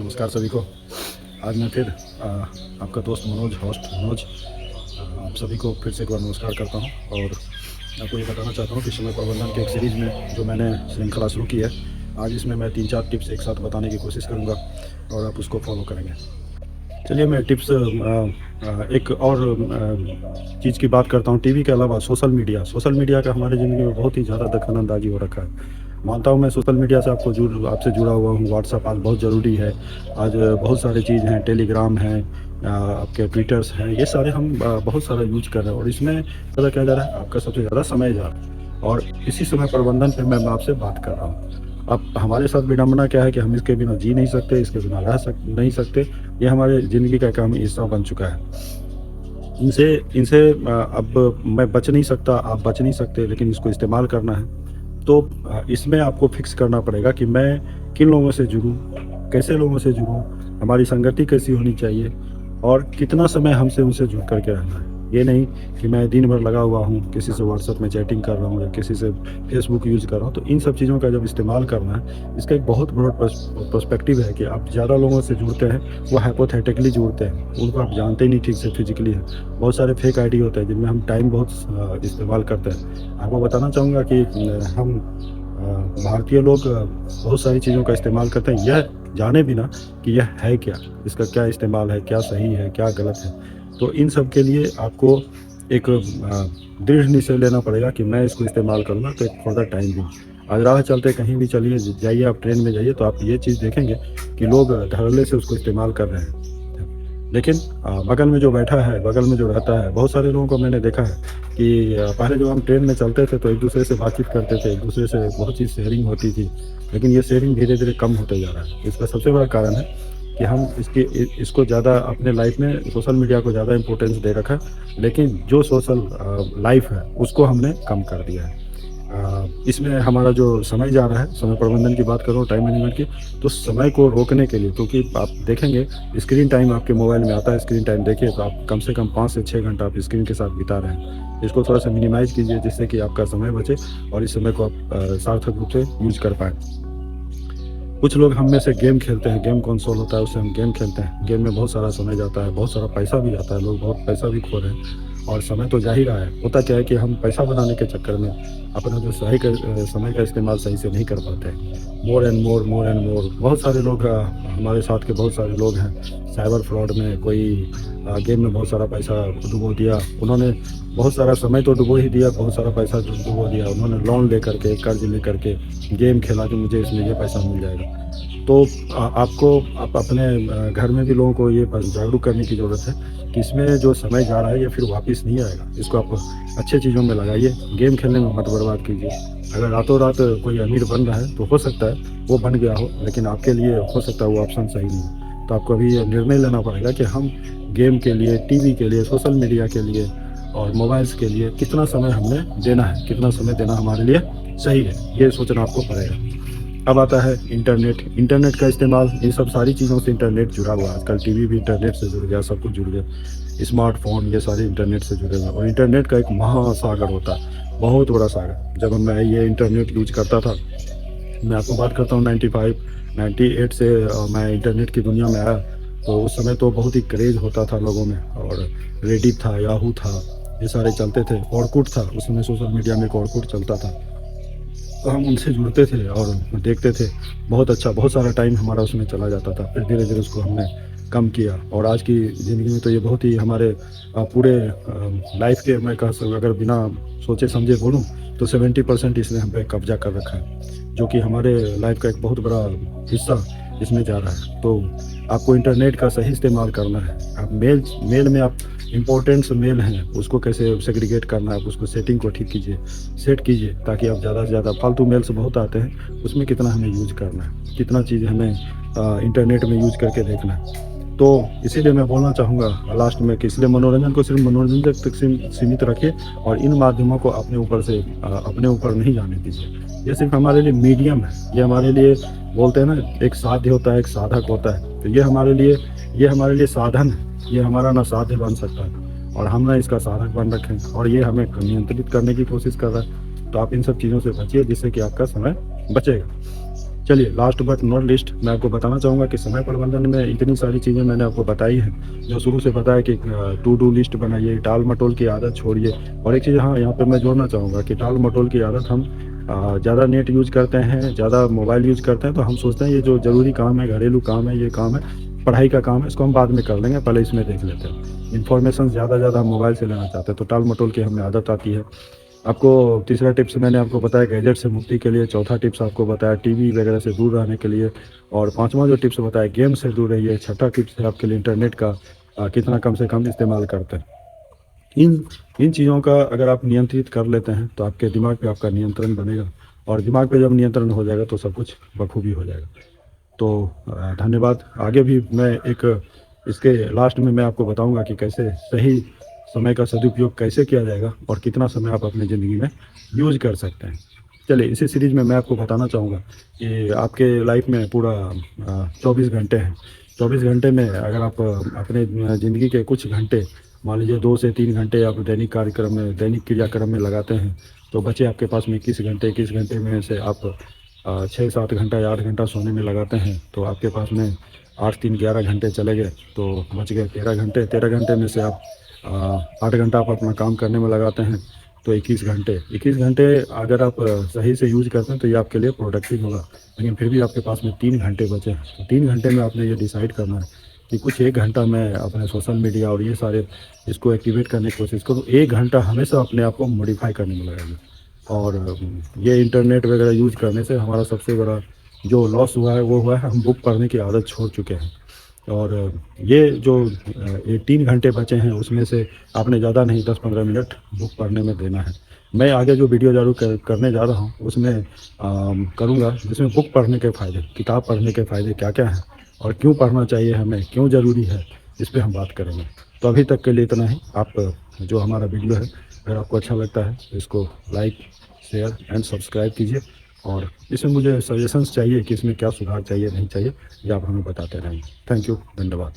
नमस्कार सभी को। आज मैं फिर आपका दोस्त मनोज, होस्ट मनोज, आप सभी को फिर से एक बार नमस्कार करता हूं और आपको ये बताना चाहता हूं कि समय प्रबंधन के एक सीरीज़ में जो मैंने श्रृंखला शुरू की है, आज इसमें मैं 3-4 टिप्स एक साथ बताने की कोशिश करूंगा और आप उसको फॉलो करेंगे। चलिए मैं टिप्स एक और चीज़ की बात करता हूँ। टीवी के अलावा सोशल मीडिया का हमारी ज़िंदगी में बहुत ही ज़्यादा दखल-अंदाज़ी हो रखा है। मानता हूँ मैं सोशल मीडिया से आपसे जुड़ा हुआ हूँ। व्हाट्सएप आज बहुत ज़रूरी है। आज बहुत सारी चीज़ हैं, टेलीग्राम है, आपके ट्विटर्स हैं, ये सारे हम बहुत सारा यूज़ कर रहे हैं और इसमें पता क्या जा रहा है, आपका सबसे ज़्यादा समय जा रहा है और इसी समय प्रबंधन पे मैं आपसे बात कर रहा हूँ। अब हमारे साथ विडंबना क्या है कि हम इसके बिना जी नहीं सकते, इसके बिना नहीं सकते। ये हमारे ज़िंदगी का एक अहम हिस्सा बन चुका है। इनसे इनसे अब मैं बच नहीं सकता, आप बच नहीं सकते, लेकिन इसको इस्तेमाल करना है। तो इसमें आपको फिक्स करना पड़ेगा कि मैं किन लोगों से जुड़ूँ, कैसे लोगों से जुड़ूँ, हमारी संगति कैसी होनी चाहिए और कितना समय हमसे उनसे जुड़ कर के रहना है। ये नहीं कि मैं दिन भर लगा हुआ हूँ, किसी से व्हाट्सएप में चैटिंग कर रहा हूँ या किसी से फेसबुक यूज़ कर रहा हूँ। तो इन सब चीज़ों का जब इस्तेमाल करना है, इसका एक बहुत बड़ा पर्सपेक्टिव है कि आप ज़्यादा लोगों से जुड़ते हैं, वो हाइपोथेटिकली जुड़ते हैं, उनको आप जानते ही नहीं ठीक से फिजिकली है। बहुत सारे फेक आईडी होते हैं जिनमें हम टाइम बहुत इस्तेमाल करते हैं। आपको बताना चाहूँगा कि हम भारतीय लोग बहुत सारी चीज़ों का इस्तेमाल करते हैं, यह जाने बिना कि यह है क्या, इसका क्या इस्तेमाल है, क्या सही है, क्या गलत है। तो इन सब के लिए आपको एक दृढ़ निश्चय लेना पड़ेगा कि मैं इसको इस्तेमाल करूँगा तो एक फॉर द टाइम भी। आज राह चलते कहीं भी चलिए जाइए, आप ट्रेन में जाइए तो आप ये चीज़ देखेंगे कि लोग धड़ल्ले से उसको इस्तेमाल कर रहे हैं। लेकिन बगल में जो बैठा है, बगल में जो रहता है, बहुत सारे लोगों को मैंने देखा है कि पहले जब हम ट्रेन में चलते थे तो एक-दूसरे से बातचीत करते थे, एक-दूसरे से बहुत चीज़ शेयरिंग होती थी। लेकिन ये शेयरिंग धीरे-धीरे कम होते जा रहा है। इसका सबसे बड़ा कारण है कि हम इसको ज़्यादा अपने लाइफ में सोशल मीडिया को ज़्यादा इम्पोर्टेंस दे रखा है, लेकिन जो सोशल लाइफ है उसको हमने कम कर दिया है। इसमें हमारा जो समय जा रहा है, समय प्रबंधन की बात करूँ, टाइम मैनेजमेंट की, तो समय को रोकने के लिए, क्योंकि आप देखेंगे स्क्रीन टाइम आपके मोबाइल में आता है, स्क्रीन टाइम देखिए तो आप कम से कम 5 से 6 घंटा आप स्क्रीन के साथ बिता रहे हैं। इसको थोड़ा-सा मिनिमाइज़ कीजिए जिससे कि आपका समय बचे और इस समय को आप सार्थक रूप से यूज़ कर पाएँ। कुछ लोग हम में से गेम खेलते हैं, गेम कंसोल होता है उससे हम गेम खेलते हैं। गेम में बहुत सारा समय जाता है, बहुत सारा पैसा भी जाता है, लोग बहुत पैसा भी खो रहे हैं और समय तो जा ही रहा है। होता क्या है कि हम पैसा बनाने के चक्कर में अपना जो समय का इस्तेमाल सही से नहीं कर पाते हैं। मोर एंड मोर बहुत सारे लोग हमारे साथ के बहुत सारे लोग हैं, साइबर फ्रॉड में कोई गेम में बहुत सारा पैसा डुबो दिया। उन्होंने बहुत सारा समय तो डुबो ही दिया, बहुत सारा पैसा डुबो दिया। उन्होंने लोन लेकर के, कर्ज़ लेकर के गेम खेला कि मुझे इसमें ये पैसा मिल जाएगा। तो आप अपने घर में भी लोगों को ये जागरूक करने की ज़रूरत है कि इसमें जो समय जा रहा है ये फिर वापस नहीं आएगा। इसको आप अच्छे चीज़ों में लगाइए, गेम खेलने में मत बर्बाद कीजिए। अगर रातों-रात कोई अमीर बन रहा है तो हो सकता है वो बन गया हो, लेकिन आपके लिए हो सकता है वो ऑप्शन सही नहीं हो। तो आपको अभी ये निर्णय लेना पड़ेगा कि हम गेम के लिए, टीवी के लिए, सोशल मीडिया के लिए और मोबाइल्स के लिए कितना समय हमने देना है, कितना समय देना हमारे लिए सही है, ये सोचना आपको पड़ेगा। अब आता है इंटरनेट का इस्तेमाल। इन सब सारी चीज़ों से इंटरनेट जुड़ा हुआ है। आजकल टीवी भी इंटरनेट से जुड़ गया, सब कुछ जुड़ गया। स्मार्टफ़ोन ये सारे इंटरनेट से जुड़े हुए हैं और इंटरनेट का एक महासागर होता है, बहुत बड़ा सागर। जब मैं ये इंटरनेट यूज़ करता था, मैं आपको बात करता हूँ 95, 98 से मैं इंटरनेट की दुनिया में आया, तो उस समय तो बहुत ही क्रेज़ होता था लोगों में और रेडिट था, याहू था, ये सारे चलते थे। ऑरकुट था, उस समय सोशल मीडिया में एक ऑरकुट चलता था। तो हम उनसे जुड़ते थे और देखते थे। बहुत अच्छा, बहुत सारा टाइम हमारा उसमें चला जाता था। फिर धीरे-धीरे उसको हमने कम किया और आज की ज़िंदगी में तो ये बहुत ही हमारे पूरे लाइफ़ के, मैं कह सकूँ अगर बिना सोचे समझे बोलूँ तो 70% इसने हम पे कब्ज़ा कर रखा है, जो कि हमारे लाइफ़ का एक बहुत बड़ा हिस्सा इसमें जा रहा है। तो आपको इंटरनेट का सही इस्तेमाल करना है। आप मेल में आप इम्पोर्टेंट्स मेल हैं, उसको कैसे सेग्रीगेट करना है, आप उसको सेटिंग को ठीक कीजिए, सेट कीजिए ताकि आप ज़्यादा से ज़्यादा, फालतू मेल्स बहुत आते हैं, उसमें कितना हमें यूज़ करना है, कितना चीज़ हमें इंटरनेट में यूज़ करके देखना है। तो इसीलिए मैं बोलना चाहूँगा लास्ट में कि इसलिए मनोरंजन को सिर्फ़ मनोरंजन तक सीमित रखिए और इन माध्यमों को अपने ऊपर नहीं जाने दीजिए। ये सिर्फ़ हमारे लिए मीडियम है, ये हमारे लिए बोलते हैं ना, एक साध्य होता है, एक साधक होता है। तो ये हमारे लिए साधन है, ये हमारा ना साध्य बन सकता है और हम ना इसका साधक बन रखे हैं और ये हमें नियंत्रित करने की कोशिश कर रहा है। तो आप इन सब चीज़ों से बचिए जिससे कि आपका समय बचेगा। चलिए लास्ट बट नॉट लिस्ट मैं आपको बताना चाहूँगा कि समय प्रबंधन में इतनी सारी चीज़ें मैंने आपको बताई हैं, जो शुरू से पता है कि टू डू लिस्ट बनाइए, टाल-मटोल की आदत छोड़िए। और एक चीज़ हाँ, यहाँ पे मैं जोड़ना चाहूँगा कि टाल-मटोल की आदत हम ज़्यादा नेट यूज़ करते हैं, ज़्यादा मोबाइल यूज़ करते हैं, तो हम सोचते हैं ये जो ज़रूरी काम है, घरेलू काम है, ये काम है, पढ़ाई का काम है, इसको हम बाद में कर लेंगे, पहले इसमें देख लेते हैं। इन्फॉर्मेशन ज़्यादा हम मोबाइल से लेना चाहते हैं, तो टाल-मटोल की हमें आदत आती है। आपको तीसरा टिप्स मैंने आपको बताया गैजेट से मुक्ति के लिए, चौथा टिप्स आपको बताया टीवी वगैरह से दूर रहने के लिए, और पाँचवाँ जो टिप्स बताया गेम से दूर रहिए, छठा टिप्स है आपके लिए इंटरनेट का कितना कम से कम इस्तेमाल करते हैं। इन इन चीज़ों का अगर आप नियंत्रित कर लेते हैं तो आपके दिमाग पे आपका नियंत्रण बनेगा, और दिमाग पे जब नियंत्रण हो जाएगा तो सब कुछ बखूबी हो जाएगा। तो धन्यवाद। आगे भी मैं एक इसके लास्ट में मैं आपको बताऊंगा कि कैसे सही समय का सदुपयोग कैसे किया जाएगा और कितना समय आप अपनी ज़िंदगी में यूज़ कर सकते हैं। चलिए इसी सीरीज़ में मैं आपको बताना चाहूँगा कि आपके लाइफ में पूरा 24 घंटे हैं। 24 घंटे में अगर आप अपने ज़िंदगी के कुछ घंटे, मान लीजिए 2 से 3 घंटे आप दैनिक क्रियाक्रम में लगाते हैं, तो बचे आपके पास में 21 घंटे में से आप 6-7 घंटा या 8 घंटा सोने में लगाते हैं, तो आपके पास में 8-3-11 घंटे चले गए, तो बच गए 13 घंटे। 13 घंटे में से आप 8 घंटा आप अपना काम करने में लगाते हैं, तो 21 घंटे। 21 घंटे अगर आप सही से यूज़ करते हैं तो ये आपके लिए प्रोडक्टिव होगा। लेकिन फिर भी आपके पास में 3 घंटे बचे हैं, तो 3 घंटे में आपने ये डिसाइड करना है कि कुछ 1 घंटा मैं अपने सोशल मीडिया और ये सारे इसको एक्टिवेट करने की कोशिश करूँ। 1 घंटा हमेशा अपने आप को मॉडिफ़ाई करने में लगाइए। और ये इंटरनेट वगैरह यूज़ करने से हमारा सबसे बड़ा जो लॉस हुआ है वो हुआ है हम बुक पढ़ने की आदत छोड़ चुके हैं। और ये जो ये 3 घंटे बचे हैं उसमें से आपने ज़्यादा नहीं 10-15 मिनट बुक पढ़ने में देना है। मैं आगे जो वीडियो ज़रूर करने जा रहा हूँ उसमें करूँगा जिसमें बुक पढ़ने के फ़ायदे, किताब पढ़ने के फ़ायदे क्या-क्या हैं और क्यों पढ़ना चाहिए हमें, क्यों ज़रूरी है, इस पे हम बात करेंगे। तो अभी तक के लिए इतना ही। आप जो हमारा वीडियो है अगर आपको अच्छा लगता है तो इसको लाइक, शेयर एंड सब्सक्राइब कीजिए, और इसमें मुझे सजेशंस चाहिए कि इसमें क्या सुधार चाहिए, नहीं चाहिए, ये आप हमें बताते रहेंगे। थैंक यू, धन्यवाद।